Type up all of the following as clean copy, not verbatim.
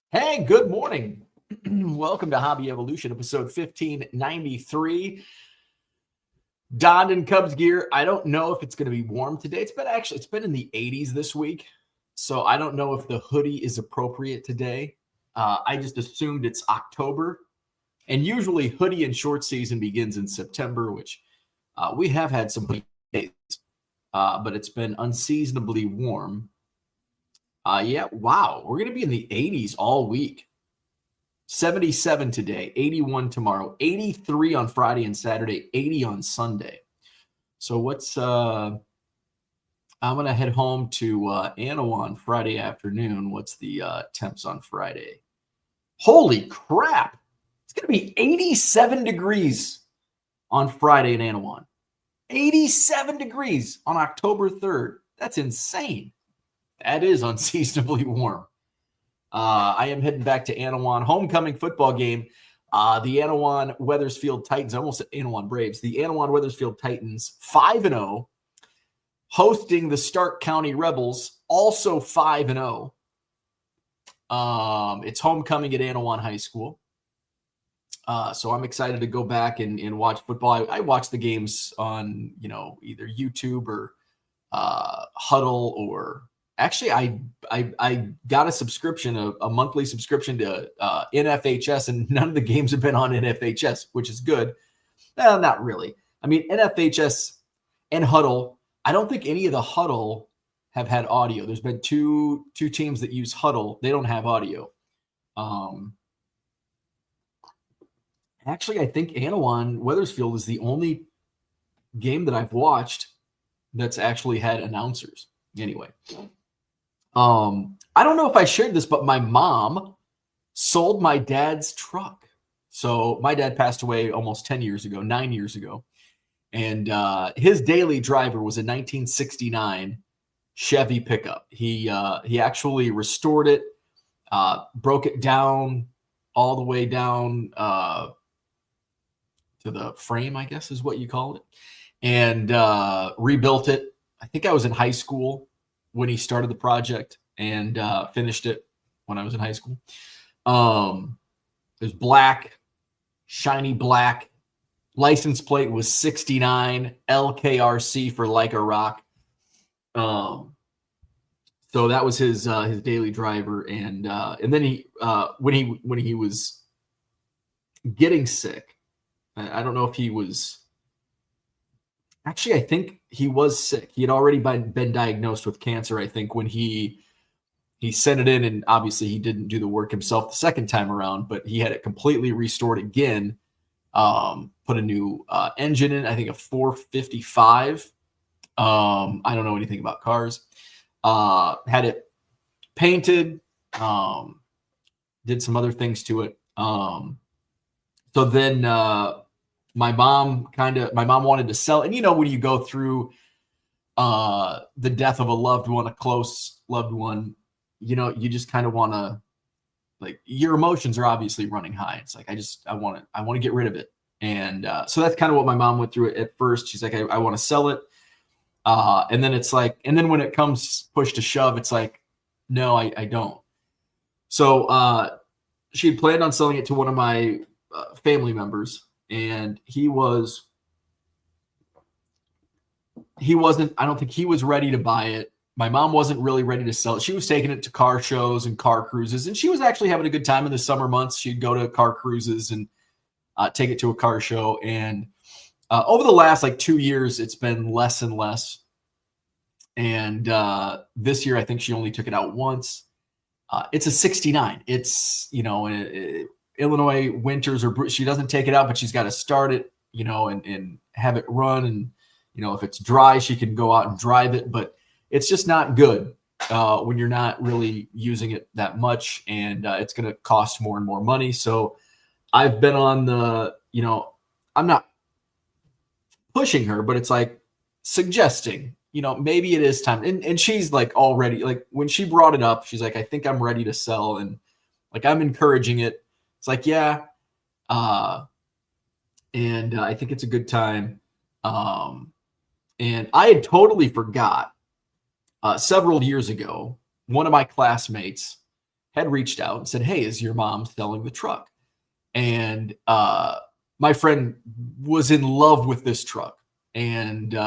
Hey, good morning. Welcome to Hobby Evolution, episode 1593. Donned in Cubs gear. I don't know if it's going to be warm today. It's been in the 80s this week. So I don't know if the hoodie is appropriate today. I just assumed it's October. And usually hoodie and short season begins in September, which we have had some days. But it's been unseasonably warm. Wow. We're going to be in the 80s all week. 77 today, 81 tomorrow, 83 on Friday and Saturday, 80 on Sunday. So I'm going to head home to Anawan Friday afternoon. What's the temps on Friday? Holy crap. It's going to be 87 degrees on Friday in Anawan. 87 degrees on October 3rd. That's insane. That is unseasonably warm. I am heading back to Anawan. Homecoming football game. The Anawan Weathersfield Titans, almost Anawan Braves. The Anawan Weathersfield Titans, 5-0, hosting the Stark County Rebels, also 5-0. It's homecoming at Anawan High School. So I'm excited to go back and watch football. I watch the games on, either YouTube or Huddle or actually I got a subscription, a monthly subscription to NFHS, and none of the games have been on NFHS, which is good. Not really. I mean, NFHS and Huddle, I don't think any of the Huddle have had audio. There's been two teams that use Huddle. They don't have audio. Actually, I think Anawan Weathersfield is the only game that I've watched that's actually had announcers. Anyway, I don't know if I shared this, but my mom sold my dad's truck. So my dad passed away almost 9 years ago. And his daily driver was a 1969 Chevy pickup. He actually restored it, broke it down all the way down to the frame, I guess is what you call it, and rebuilt it. I think I was in high school when he started the project and finished it when I was in high school. It was black, shiny black. License plate was 69 LKRC for Like a Rock. So that was his daily driver, and then he when he was getting sick, I don't know if he was. Actually, I think he was sick. He had already been diagnosed with cancer, I think, when he sent it in, and obviously he didn't do the work himself the second time around, but he had it completely restored again, put a new engine in, I think a 455. I don't know anything about cars. Had it painted, did some other things to it. So then my mom wanted to sell. And when you go through the death of a loved one, a close loved one, you just kind of want to, like, your emotions are obviously running high. It's like, I want to get rid of it. And so that's kind of what my mom went through at first. She's like, I want to sell it. And then it's like, and then when it comes push to shove, it's like, no, I don't. So she had planned on selling it to one of my family members, and I don't think he was ready to buy it. My mom wasn't really ready to sell it. She was taking it to car shows and car cruises, and she was actually having a good time in the summer months. She'd go to car cruises and take it to a car show. And over the last 2 years, it's been less and less. And this year, I think she only took it out once. It's a 69. It's, Illinois winters she doesn't take it out, but she's got to start it, and have it run. And, if it's dry, she can go out and drive it, but it's just not good when you're not really using it that much, and it's going to cost more and more money. So I've been on the, I'm not pushing her, but it's like suggesting, maybe it is time. And she's already, when she brought it up, she's like, I think I'm ready to sell. And I'm encouraging it. It's like, yeah. And I think it's a good time. And I had totally forgot several years ago, one of my classmates had reached out and said, "Hey, is your mom selling the truck?" And my friend was in love with this truck. And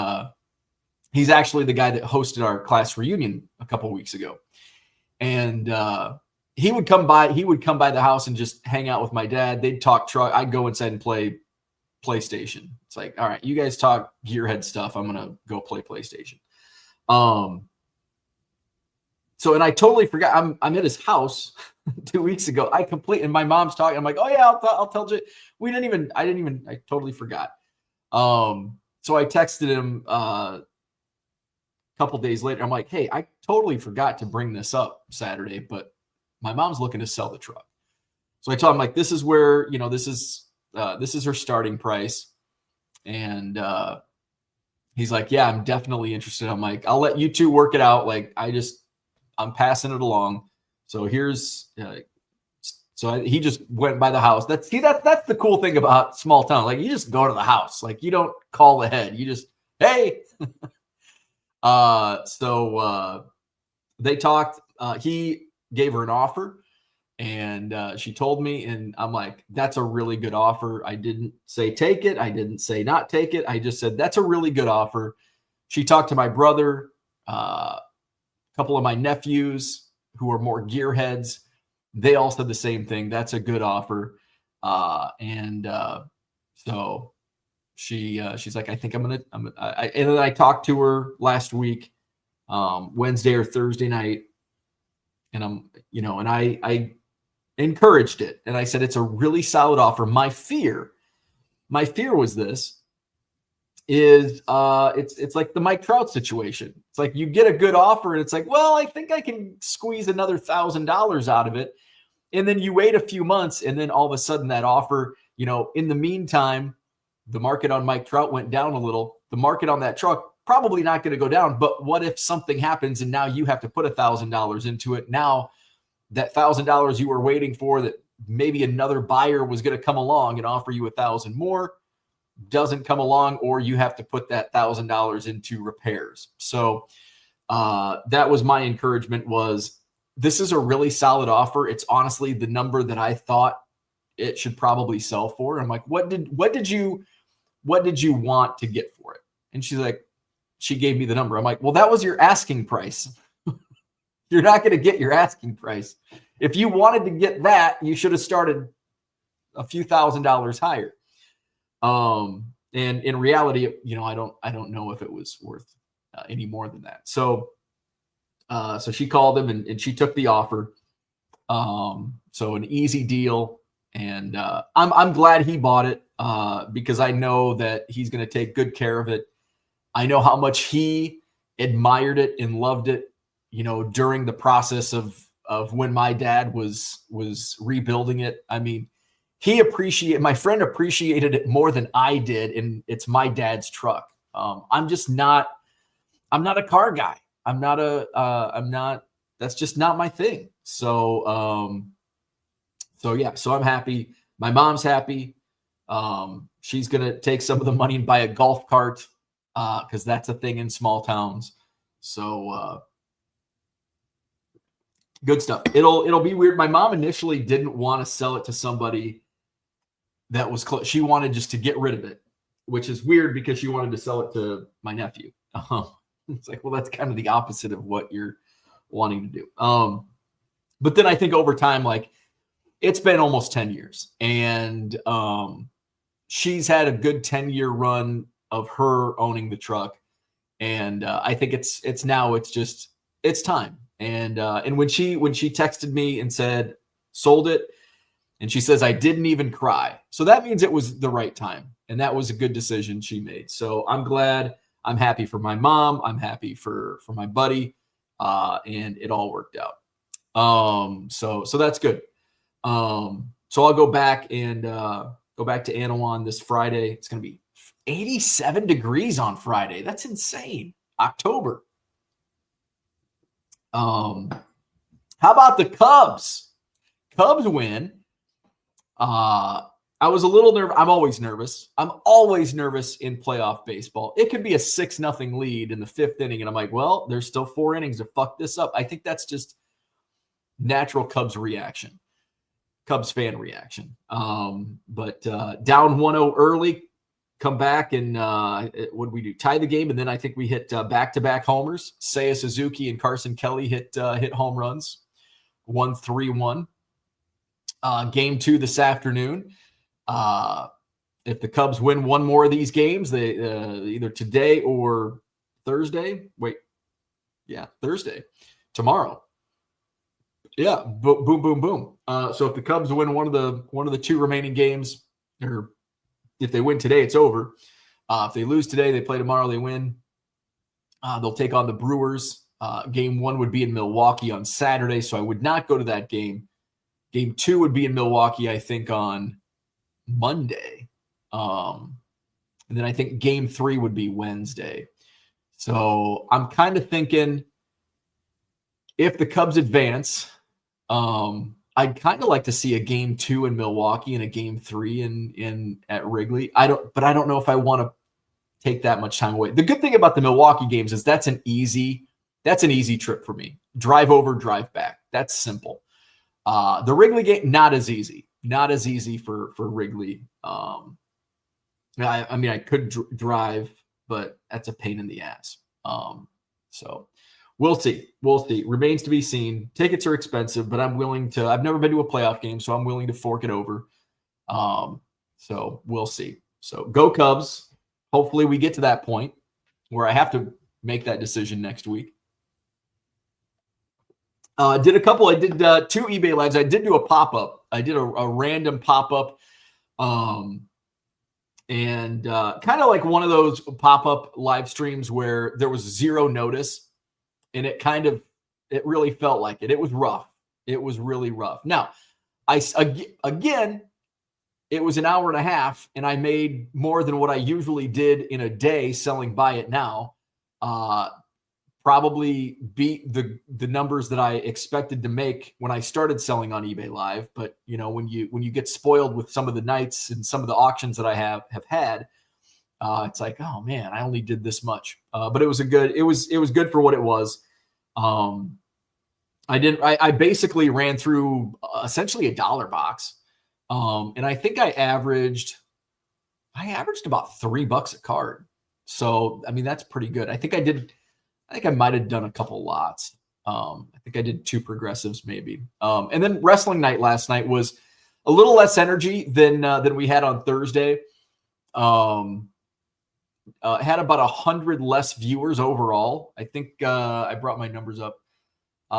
he's actually the guy that hosted our class reunion a couple of weeks ago. And he would come by the house and just hang out with my dad. They'd talk truck. I'd go inside and play PlayStation. It's like, all right, you guys talk gearhead stuff. I'm going to go play PlayStation. So, and I totally forgot. I'm at his house 2 weeks ago. And my mom's talking. I'm like, oh yeah, I'll tell you. I totally forgot. So I texted him a couple days later. I'm like, hey, I totally forgot to bring this up Saturday, but my mom's looking to sell the truck. So I told him, like, this is where, this is her starting price. And he's like, yeah, I'm definitely interested. I'm like, I'll let you two work it out. Like, I'm passing it along. So here's, he just went by the house. That's the cool thing about small town. Like, you just go to the house. Like, you don't call ahead. You just, hey. So they talked. He gave her an offer, and she told me, and I'm like, that's a really good offer. I didn't say take it. I didn't say not take it. I just said, that's a really good offer. She talked to my brother, couple of my nephews who are more gearheads. They all said the same thing. That's a good offer. So she's like, I think and then I talked to her last week, Wednesday or Thursday night. And I encouraged it. And I said, it's a really solid offer. My fear was this. It's like the Mike Trout situation. It's like you get a good offer and it's like, well, I think I can squeeze another $1,000 out of it. And then you wait a few months and then all of a sudden that offer, in the meantime, the market on Mike Trout went down a little. The market on that truck probably not going to go down. But what if something happens and now you have to put $1,000 into it? Now that $1,000 you were waiting for, that maybe another buyer was going to come along and offer you $1,000 more, doesn't come along, or you have to put that $1,000 into repairs. So that was my encouragement, was this is a really solid offer. It's honestly the number that I thought it should probably sell for. I'm like, what did you want to get for it? And she's like, she gave me the number. I'm like, well, that was your asking price. You're not going to get your asking price. If you wanted to get that, you should have started a few $1,000s higher. And in reality, I don't know if it was worth any more than that. So she called him and she took the offer. So an easy deal. And I'm glad he bought it because I know that he's going to take good care of it. I know how much he admired it and loved it, during the process of when my dad was rebuilding it. I mean, my friend appreciated it more than I did, and it's my dad's truck. I'm not a car guy. That's just not my thing. So I'm happy. My mom's happy. She's going to take some of the money and buy a golf cart, because that's a thing in small towns. So good stuff. It'll be weird. My mom initially didn't want to sell it to somebody that was close. She wanted just to get rid of it, which is weird because she wanted to sell it to my nephew. It's like, well, that's kind of the opposite of what you're wanting to do. But then I think over time, like, it's been almost 10 years, and she's had a good 10-year run of her owning the truck. And I think it's time. And when she texted me and said, sold it, and she says, I didn't even cry. So that means it was the right time. And that was a good decision she made. So I'm glad. I'm happy for my mom. I'm happy for my buddy. And it all worked out. So that's good. So I'll go back to Anawan this Friday. It's going to be 87 degrees on Friday. That's insane. October. How about the Cubs? Cubs win. I was a little nervous. I'm always nervous. I'm always nervous in playoff baseball. It could be a 6-0 lead in the 5th inning, and I'm like, well, there's still 4 innings to fuck this up. I think that's natural Cubs reaction, Cubs fan reaction. But down 1-0 early, come back and what did we do? Tie the game, and then I think we hit back-to-back homers. Seiya Suzuki and Carson Kelly hit home runs. 1-3-1. Game 2 this afternoon. If the Cubs win one more of these games, they either today or Thursday. Thursday, tomorrow. Yeah, boom, boom, boom. So if the Cubs win one of the 2 remaining games, or if they win today, it's over. If they lose today, they play tomorrow, they win. They'll take on the Brewers. Game 1 would be in Milwaukee on Saturday, so I would not go to that game. Game 2 would be in Milwaukee, I think, on Monday. And then I think game 3 would be Wednesday. So I'm kind of thinking if the Cubs advance, I'd kind of like to see a game 2 in Milwaukee and a game 3 in at Wrigley. I don't know if I want to take that much time away. The good thing about the Milwaukee games is that's an easy trip for me. Drive over, drive back. That's simple. The Wrigley game, not as easy for Wrigley. I mean, I could drive, but that's a pain in the ass. So we'll see. Remains to be seen. Tickets are expensive, but I'm willing to. I've never been to a playoff game, so I'm willing to fork it over. So we'll see. So go Cubs. Hopefully we get to that point where I have to make that decision next week. I did 2 eBay lives. I did do a pop-up. I did a random pop-up. And kind of like one of those pop-up live streams where there was zero notice, and it really felt like it. It was rough. It was really rough. Now, again, it was an hour and a half, and I made more than what I usually did in a day selling Buy It Now. Probably beat the numbers that I expected to make when I started selling on eBay Live. But you know, when you get spoiled with some of the nights and some of the auctions that I have had, it's like, oh man, I only did this much. But it was good for what it was. I basically ran through essentially a dollar box. And I think I averaged about $3 a card. So, I mean, that's pretty good. I think I might have done a couple lots. I think I did 2 progressives maybe. And then wrestling night last night was a little less energy than we had on Thursday. Had about 100 less viewers overall. I think I brought my numbers up.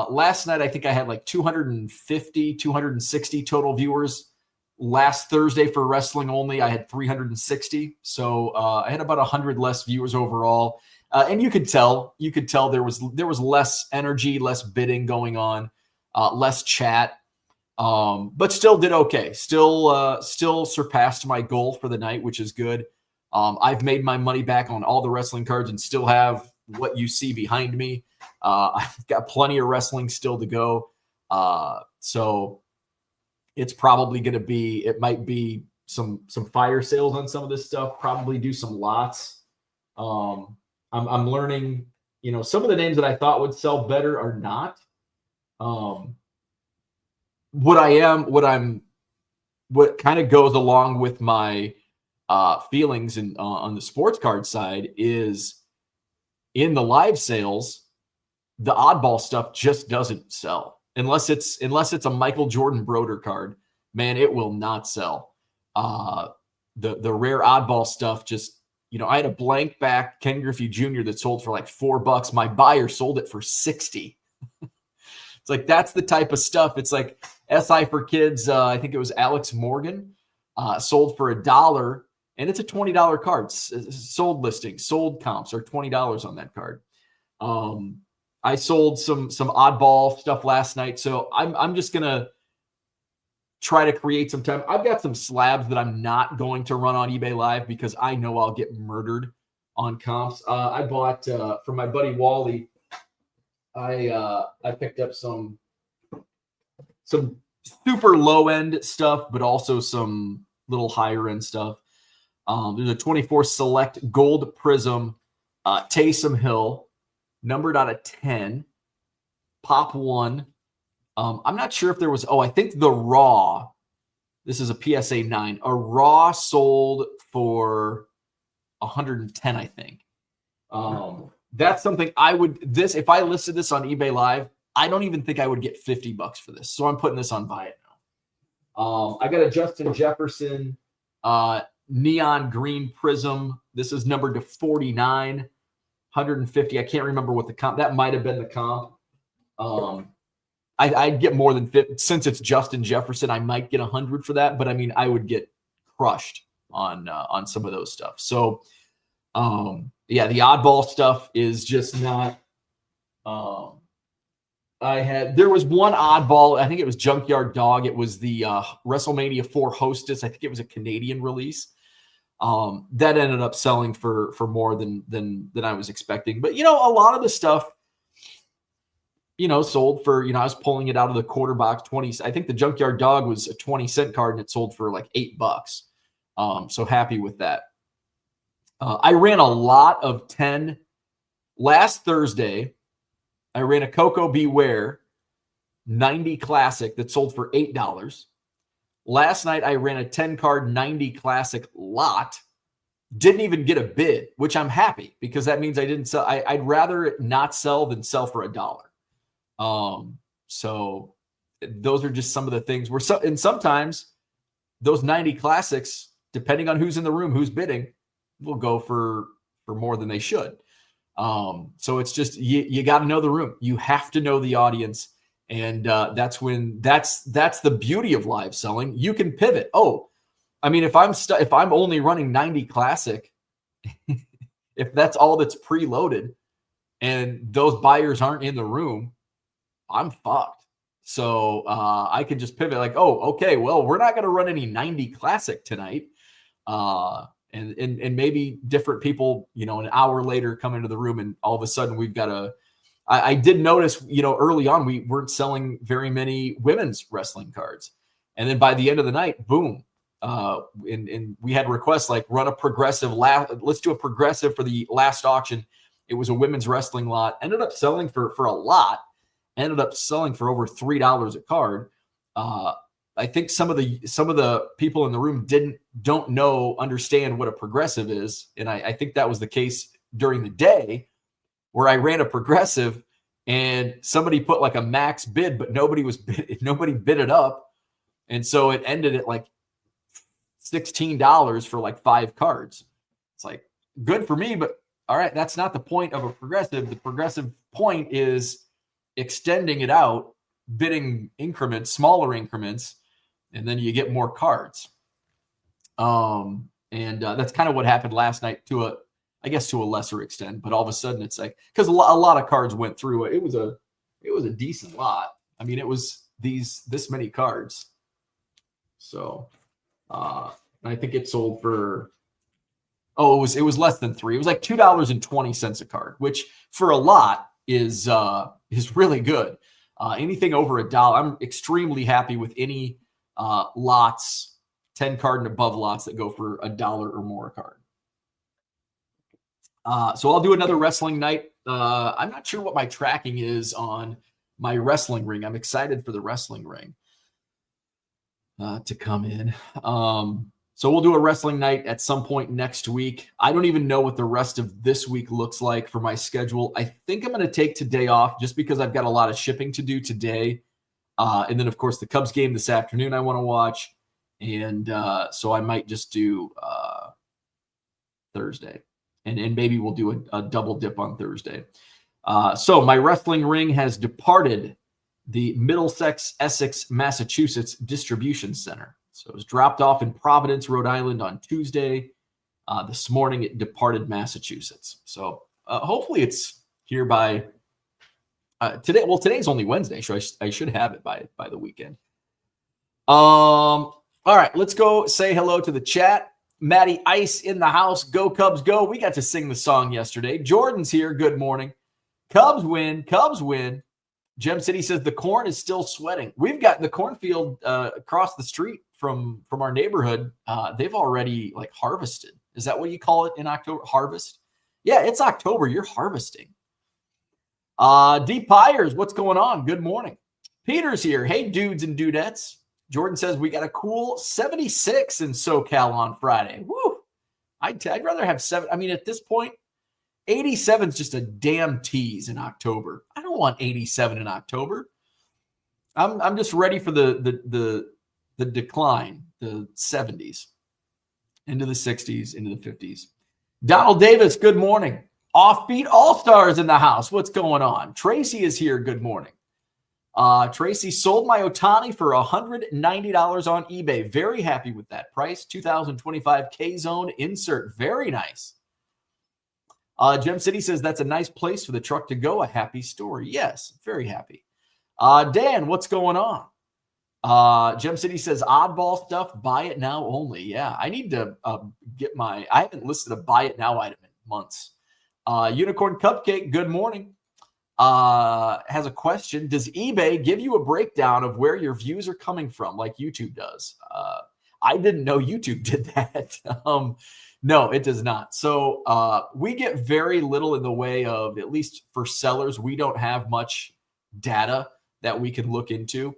Last night, I think I had like 250, 260 total viewers. Last Thursday for wrestling only, I had 360. So I had about 100 less viewers overall. And you could tell there was less energy, less bidding going on, less chat, but still did okay. Still surpassed my goal for the night, which is good. I've made my money back on all the wrestling cards and still have what you see behind me. I've got plenty of wrestling still to go. So it's probably going to be, it might be some fire sales on some of this stuff, probably do some lots. I'm learning, you know, some of the names that I thought would sell better are not. What kind of goes along with my feelings on the sports card side is in the live sales, the oddball stuff just doesn't sell unless it's a Michael Jordan Broder card. Man, it will not sell. The rare oddball stuff just. You know, I had a blank back Ken Griffey Jr. that sold for like $4. My buyer sold it for $60. It's like, that's the type of stuff. It's like SI for Kids. I think it was Alex Morgan sold for $1, and it's a $20 card. Sold listings, sold comps are $20 on that card. I sold some oddball stuff last night. So I'm just going to try to create some time. I've got some slabs that I'm not going to run on eBay Live because I know I'll get murdered on comps. I bought from my buddy Wally. I picked up some super low end stuff, but also some little higher end stuff. There's a 24 Select Gold Prism Taysom Hill, numbered out of 10, Pop 1. I'm not sure if there was, I think the Raw, this is a PSA 9, a Raw sold for 110, I think. That's something if I listed this on eBay Live, I don't even think I would get $50 for this. So I'm putting this on Buy It Now. I got a Justin Jefferson neon green prism. This is numbered to 49, 150. I can't remember what the comp, that might have been the comp. I'd get more than 50. Since it's Justin Jefferson, I might get 100 for that, but I mean, I would get crushed on some of those stuff. So, yeah, the oddball stuff is just not. There was one oddball. I think it was Junkyard Dog. It was the WrestleMania 4 Hostess. I think it was a Canadian release. That ended up selling for more than I was expecting. But a lot of the stuff, sold for, I was pulling it out of the quarter box, 20. I think the Junkyard Dog was a 20-cent card and it sold for like $8. So happy with that. I ran a lot of 10 last Thursday. I ran a Coco Beware 90 Classic that sold for $8. Last night, I ran a 10-card 90 Classic lot. Didn't even get a bid, which I'm happy because that means I didn't sell. I'd rather not sell than sell for $1. So those are just some of the things and sometimes those 90 Classics, depending on who's in the room, who's bidding, will go for more than they should. So it's just, you got to know the room. You have to know the audience. And that's the beauty of live selling. You can pivot. I mean, if I'm only running 90 Classic, if that's all that's preloaded and those buyers aren't in the room, I'm fucked. So I could just pivot like, okay, well, we're not going to run any 90 Classic tonight. And maybe different people, an hour later come into the room and all of a sudden we've got I did notice, early on, we weren't selling very many women's wrestling cards. And then by the end of the night, boom. And we had requests like run a progressive, let's do a progressive for the last auction. It was a women's wrestling lot, ended up selling for a lot, ended up selling for over $3 a card. I think some of the people in the room don't understand what a progressive is. And I think that was the case during the day where I ran a progressive and somebody put like a max bid, but nobody bid it up. And so it ended at like $16 for like 5 cards. It's like good for me, but all right, that's not the point of a progressive. The progressive point is extending it out, bidding increments, smaller increments, and then you get more cards. And that's kind of what happened last night to a lesser extent, but all of a sudden it's like, because a lot of cards went through. It was a decent lot. I mean, it was this many cards. So, I think it sold for, it was less than $3. It was like $2.20 a card, which for a lot is really good. Anything over $1, I'm extremely happy with any lots, 10 card and above lots that go for $1 or more a card. So I'll do another wrestling night. I'm not sure what my tracking is on my wrestling ring. I'm excited for the wrestling ring to come in. So we'll do a wrestling night at some point next week. I don't even know what the rest of this week looks like for my schedule. I think I'm going to take today off just because I've got a lot of shipping to do today. And then, of course, the Cubs game this afternoon I want to watch. And so I might just do Thursday. And maybe we'll do a double dip on Thursday. So my wrestling ring has departed the Middlesex, Essex, Massachusetts distribution center. So it was dropped off in Providence, Rhode Island on Tuesday. This morning it departed Massachusetts. So hopefully it's here by today. Well, today's only Wednesday, so I should have it by the weekend. All right, let's go say hello to the chat. Matty Ice in the house. Go Cubs, go. We got to sing the song yesterday. Jordan's here. Good morning. Cubs win. Cubs win. Gem City says the corn is still sweating. We've got the cornfield across the street from our neighborhood. They've already like harvested. Is that what you call it in October? Harvest? Yeah, it's October. You're harvesting. Deep Pyres, what's going on? Good morning. Peter's here. Hey, dudes and dudettes. Jordan says we got a cool 76 in SoCal on Friday. Woo! I'd rather have 7. I mean, at this point, 87 is just a damn tease in October. I don't want 87 in October. I'm just ready for the decline, the 70s, into the 60s, into the 50s. Donald Davis, good morning. Offbeat All-Stars in the house. What's going on? Tracy is here. Good morning. Tracy sold my Otani for $190 on eBay. Very happy with that price. 2025 K-Zone insert. Very nice. Gem City says that's a nice place for the truck to go. A happy story. Yes, very happy. Dan, what's going on? Gem City says oddball stuff. Buy it now only. Yeah, I need to get my. I haven't listed a buy it now item in months. Unicorn Cupcake. Good morning. Has a question. Does eBay give you a breakdown of where your views are coming from, like YouTube does? I didn't know YouTube did that. No, it does not. So we get very little in the way of, at least for sellers, we don't have much data that we can look into.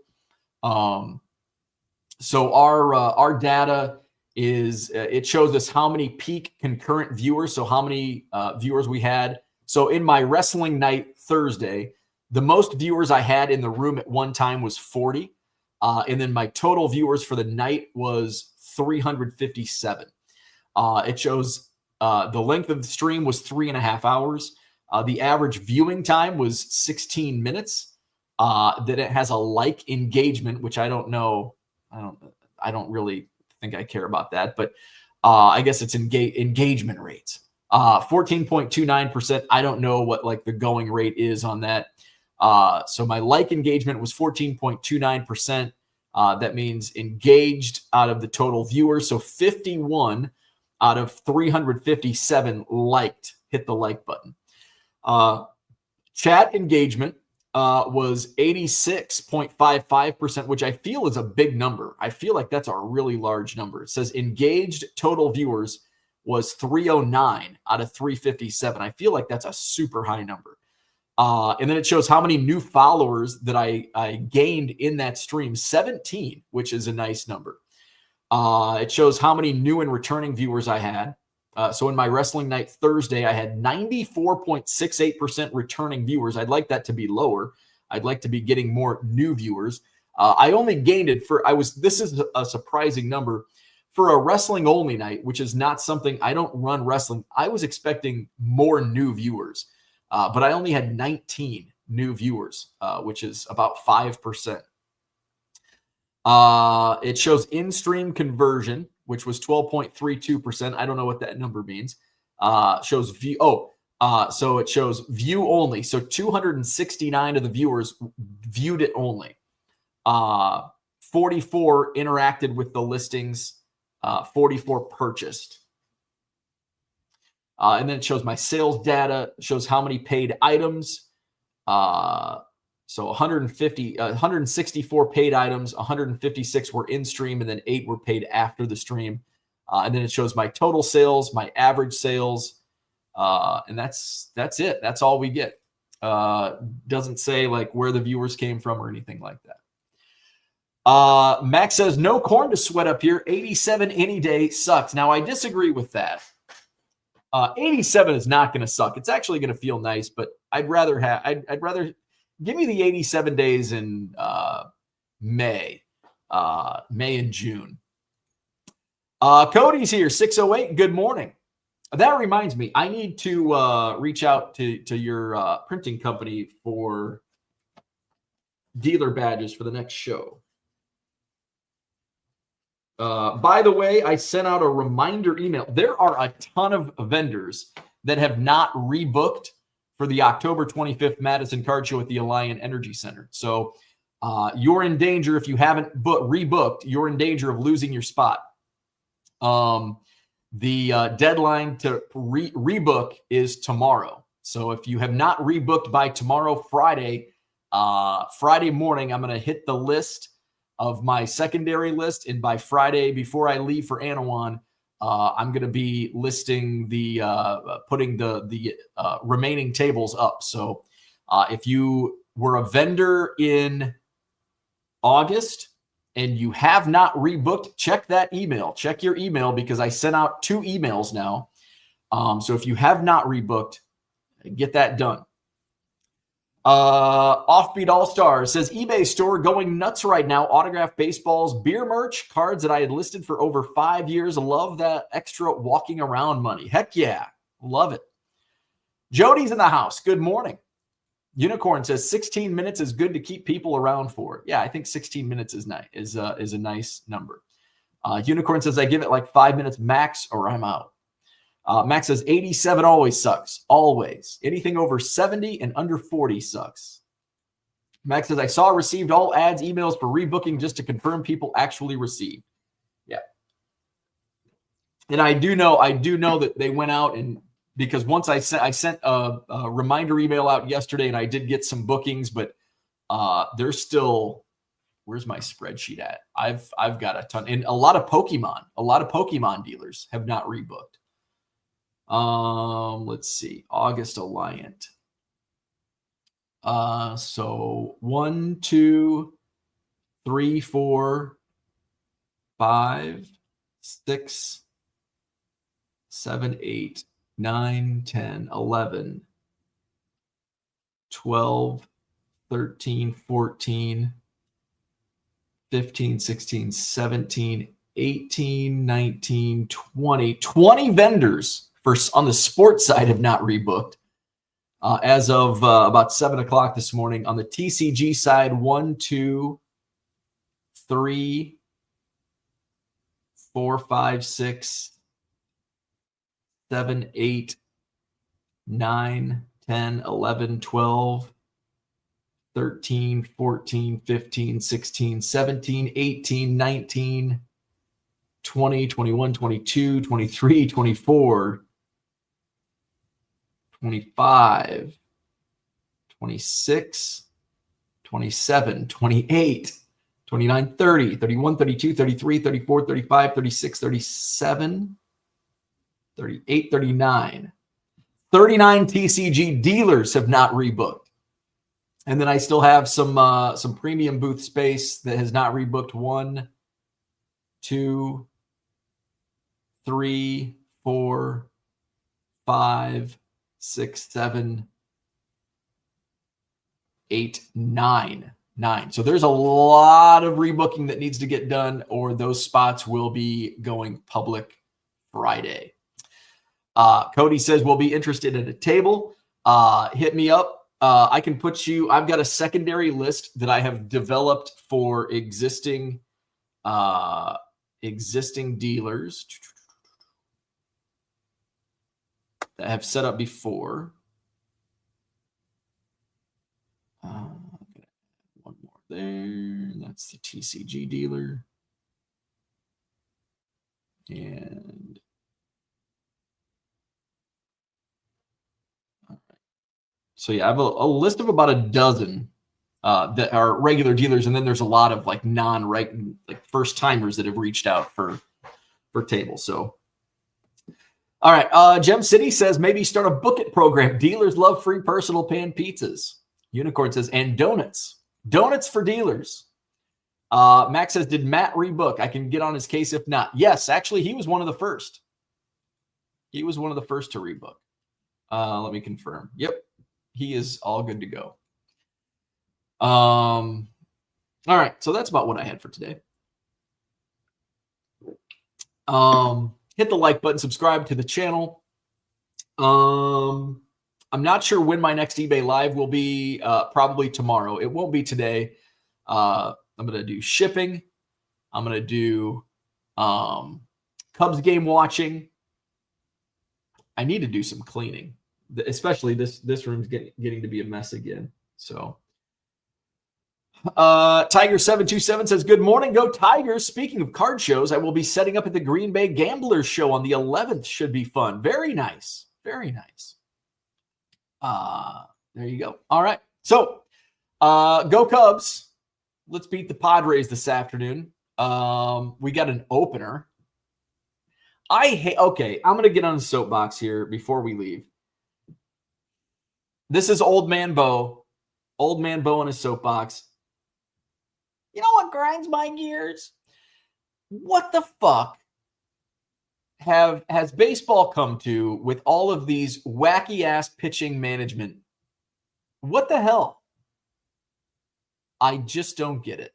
So our data is, it shows us how many peak concurrent viewers, so how many viewers we had. So in my wrestling night Thursday, the most viewers I had in the room at one time was 40. And then my total viewers for the night was 357. It shows the length of the stream was 3.5 hours. The average viewing time was 16 minutes. That it has a like engagement, which I don't know. I don't really think I care about that, but I guess it's engagement rates. 14.29%. I don't know what like the going rate is on that. So my like engagement was 14.29%. That means engaged out of the total viewers. So 51 out of 357 liked, hit the like button. Chat engagement was 86.55%, which I feel is a big number. I feel like that's a really large number. It says engaged total viewers was 309 out of 357. I feel like that's a super high number. And then it shows how many new followers that I gained in that stream, 17, which is a nice number. It shows how many new and returning viewers I had. So in my wrestling night Thursday, I had 94.68% returning viewers. I'd like that to be lower. I'd like to be getting more new viewers. I only gained it this is a surprising number. For a wrestling only night, which is not something, I don't run wrestling, I was expecting more new viewers, but I only had 19 new viewers, which is about 5%. It shows in-stream conversion, which was 12.32%. I don't know what that number means. Shows view. So it shows view only. So 269 of the viewers viewed it only. 44 interacted with the listings. 44 purchased. And then it shows my sales data, shows how many paid items. So 164 paid items, 156 were in stream, and then 8 were paid after the stream. And then it shows my total sales, my average sales. And that's it. That's all we get. Doesn't say like where the viewers came from or anything like that. Max says, no corn to sweat up here. 87 any day sucks. Now, I disagree with that. 87 is not going to suck. It's actually going to feel nice, but I'd rather give me the 87 days in May and June. Cody's here, 608. Good morning. That reminds me, I need to reach out to your printing company for dealer badges for the next show. By the way, I sent out a reminder email. There are a ton of vendors that have not rebooked for the October 25th Madison Card Show at the Alliant Energy Center. So you're in danger if you haven't rebooked. You're in danger of losing your spot. The deadline to rebook is tomorrow. So if you have not rebooked by tomorrow, Friday morning, I'm going to hit the list of my secondary list. And by Friday, before I leave for Anawan, I'm going to be listing putting the remaining tables up. So if you were a vendor in August and you have not rebooked, check that email. Check your email because I sent out 2 emails now. So if you have not rebooked, get that done. Offbeat All-Stars says eBay store going nuts right now. Autographed baseballs, beer merch, cards that I had listed for over 5 years. Love that extra walking around money. Heck yeah. Love it. Jody's in the house. Good morning. Unicorn says 16 minutes is good to keep people around for. Yeah, I think 16 minutes is nice. Is a nice number. Unicorn says I give it like 5 minutes max or I'm out. Max says 87 always sucks. Always. Anything over 70 and under 40 sucks. Max says I saw received all ads, emails for rebooking just to confirm people actually received. Yeah. And I do know that they went out and because once I sent a reminder email out yesterday and I did get some bookings, but there's still, where's my spreadsheet at? I've got a ton and a lot of Pokemon dealers have not rebooked. Let's see, August Alliant. So 1, 2, 3, 4, 5, 6, 7, 8, 9, 10, 11, 12, 13, 14, 15, 16, 17, 18, 19, 20. 20 vendors on the sports side have not rebooked. As of about 7 o'clock this morning. On the TCG side, 1, 2, 3, 4, 5, 6, 7, 8, 9, 10, 11, 12, 13, 14, 15, 16, 17, 18, 19, 20, 21, 22, 23, 24, 25, 26, 27, 28, 29, 30, 31, 32, 33, 34, 35, 36, 37, 38, 39. 39 TCG dealers have not rebooked. And then I still have some premium booth space that has not rebooked. 1, 2, 3, 4, 5, 6, 7, 8, 9. So there's a lot of rebooking that needs to get done, or those spots will be going public Friday. Cody says we'll be interested in a table. Hit me up. I can put you. I've got a secondary list that I have developed for existing dealers that have set up before. One more there. That's the TCG dealer. And so yeah, I have a list of about a dozen that are regular dealers, and then there's a lot of like like first timers that have reached out for tables. So, all right, Gem City says maybe start a book it program. Dealers love free personal pan pizzas. Unicorn says and donuts for dealers. Max says, did Matt rebook? I can get on his case if not. Yes, actually, he was one of the first. He was one of the first to rebook. Let me confirm. Yep. He is all good to go. All right. So that's about what I had for today. Hit the like button, subscribe to the channel. I'm not sure when my next eBay live will be, probably tomorrow. It won't be today. I'm going to do shipping. I'm going to do Cubs game watching. I need to do some cleaning. Especially this room's getting to be a mess again. So Tiger727 says, good morning, go Tigers. Speaking of card shows, I will be setting up at the Green Bay Gamblers show on the 11th. Should be fun. Very nice. Very nice. There you go. All right. So go Cubs. Let's beat the Padres this afternoon. We got an opener. Okay, I'm going to get on the soapbox here before we leave. This is Old Man Bo. Old Man Bo in his soapbox. You know what grinds my gears? What the fuck has baseball come to with all of these wacky ass pitching management? What the hell? I just don't get it.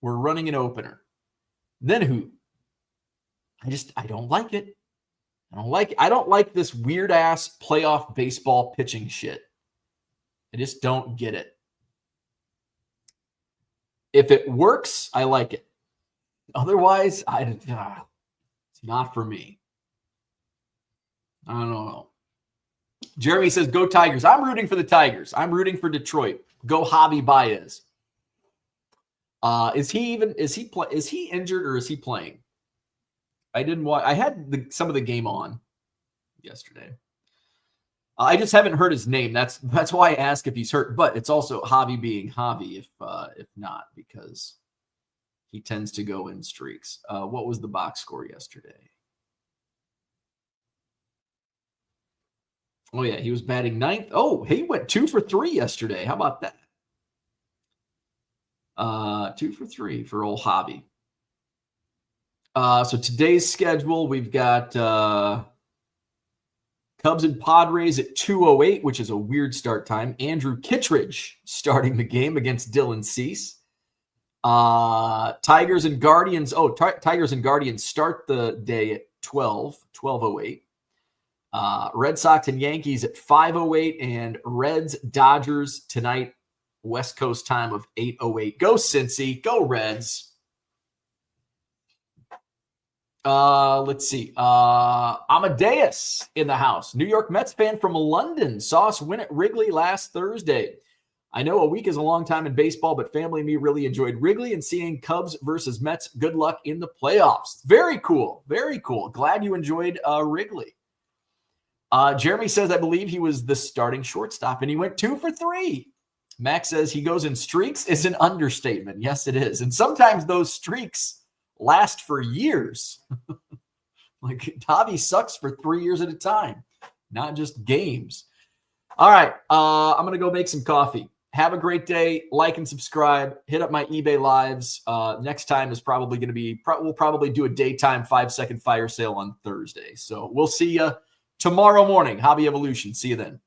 We're running an opener. Then who? I don't like it. I don't like this weird ass playoff baseball pitching shit. I just don't get it. If it works, I like it. Otherwise, it's not for me. I don't know. Jeremy says, go Tigers. I'm rooting for the Tigers. I'm rooting for Detroit. Go Javi Baez. Is he injured or is he playing? I didn't watch. I had some of the game on yesterday. I just haven't heard his name. That's why I ask if he's hurt. But it's also Javi being Javi if not, because he tends to go in streaks. What was the box score yesterday? Oh, yeah, he was batting ninth. Oh, he went 2 for 3 yesterday. How about that? 2 for 3 for old Javi. So today's schedule, we've got Cubs and Padres at 2:08, which is a weird start time. Andrew Kittredge starting the game against Dylan Cease. Tigers and Guardians. Tigers and Guardians start the day at 12:08. Red Sox and Yankees at 5:08, and Reds Dodgers tonight, West Coast time of 8:08. Go Cincy, go Reds. Let's see. Amadeus in the house. New York Mets fan from London. Saw us win at Wrigley last Thursday. I know a week is a long time in baseball, but family and me really enjoyed Wrigley and seeing Cubs versus Mets. Good luck in the playoffs. Very cool. Very cool. Glad you enjoyed Wrigley. Jeremy says, I believe he was the starting shortstop, and he went 2 for 3. Max says he goes in streaks is an understatement. Yes, it is. And sometimes those streaks last for years. Like Javi sucks for 3 years at a time, not just games. All right. I'm going to go make some coffee. Have a great day. Like and subscribe. Hit up my eBay lives. Next time is probably going to be, we'll probably do a daytime 5-second fire sale on Thursday. So we'll see you tomorrow morning. Hobby Evolution. See you then.